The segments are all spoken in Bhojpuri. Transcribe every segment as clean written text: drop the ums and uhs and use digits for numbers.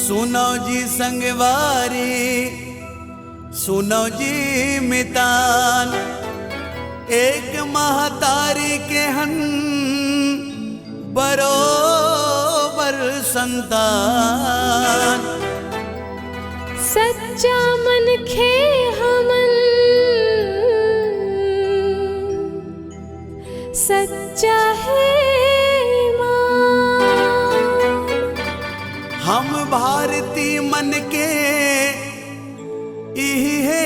सुनो जी संगवारी, सुनो जी मितान, एक महतारी के हन बरोबर संतान। सच्चा मन खे हमन सच्चा है मां। हम भारती मन के इहे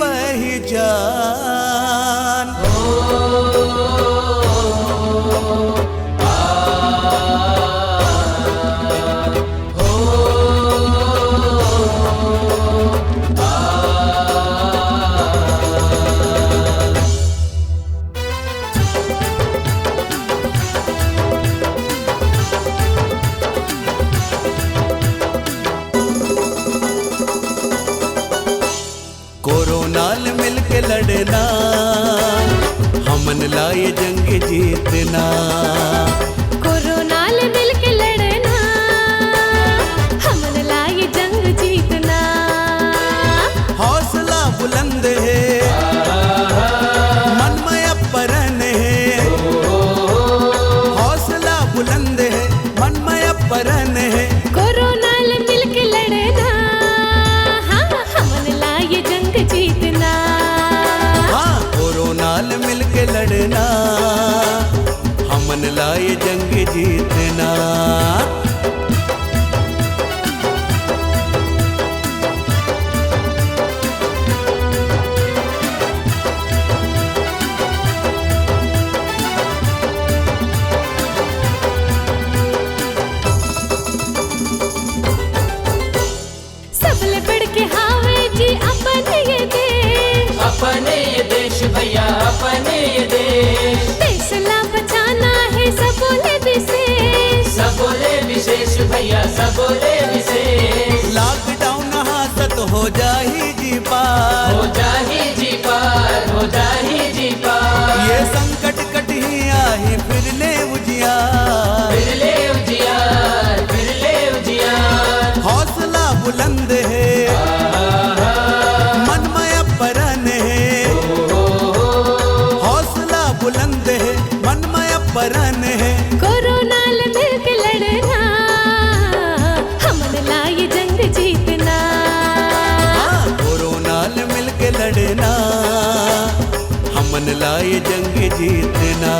पहचान। कोरोनाल मिलके लड़ना, हमन लाए जंग जीतना। कोरोनाल मिलके लड़ना, हमन लाए जंग जीतना। हौसला बुलंद है, मन में अपरन है। हौसला बुलंद है, मन में अपरन है। कोरोनाल मिलके लड़ना, हाँ हमन लाए जंग जीतना। हाँ कोरोनाल मिलके लड़ना, हमन लाए जंग जीतना। सबले बढ़ के हावे जी अपने ये देश। अपने ये देश भैया, अपने ये देश। देश ला बचाना है सबोले विशेष। सबोले विशेष भैया, सबोले विशेष। लॉकडाउन हासत हो जाही जी पार, हो जाही जी पार, हो जाही जी पार। ये संकट कट ही आही फिर ले उजियार। फिर ले उजियार, फिर ले उजियार। हौसला बुलंद है, मन में अपरन है। हौसला बुलंद है, मन में अपरन है। कोरोनाल मिलके लड़ना, हमन लाए जंग जीतना। हाँ कोरोनाल मिलके लड़ना, हमन लाए जंग जीतना।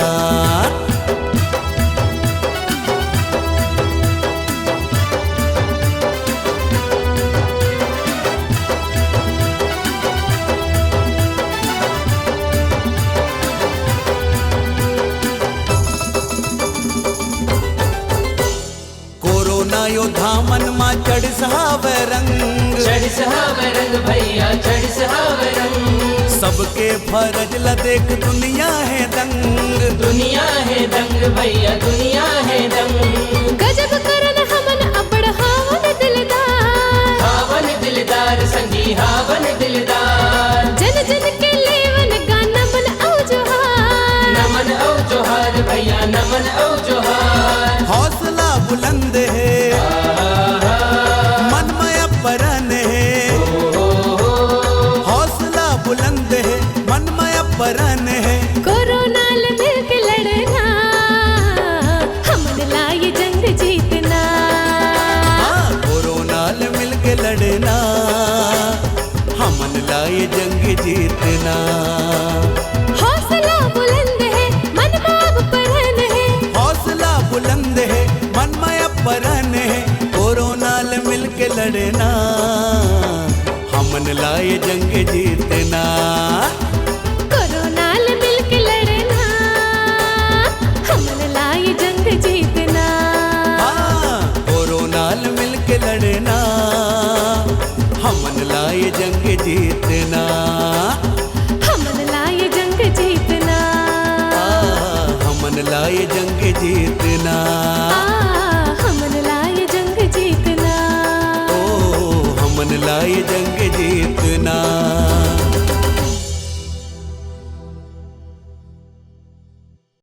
कोरोना योद्धा मन मा चढ़ सहाव रंग। चढ़ सहाव रंग भैया, चढ़ सहाव रंग। सबके फरज ला देख दुनिया है दंग। दुनिया है दंग भैया, दुनिया है दंग। गजब करन हमन अपड़ हावन दिलदार। हावन दिलदार संगी, हावन दिलदार। जन जन के लेवन गाना मन औ जोहार। नमन औ जोहार भैया, नमन औ जोहार। हौसला बुलंद है, मन में अपरन है। हौसला बुलंद है, मन में अपरन है। कोरोनाल मिलके लड़ना, हमन लाए जंग जीतना। हाँ कोरोनाल मिलके लड़ना, हमन लाए जंग जीतना। हौसला बुलंद है, मन में अपरन है। हौसला बुलंद है, मन में अपरन है। कोरोनाल मिलके लड़ना, हमन लाए जंग जीतना। कोरोनाल मिलके लड़ना, हमन लाए जंग जीतना। हाँ कोरोनाल मिलके लड़ना, हमन लाए जंग जीतना। हमन लाए जंग जीतना। हमन लाए जंग जीतना। हमन लाए जंग जीतना। ओ हमन लाए जंग जीतना।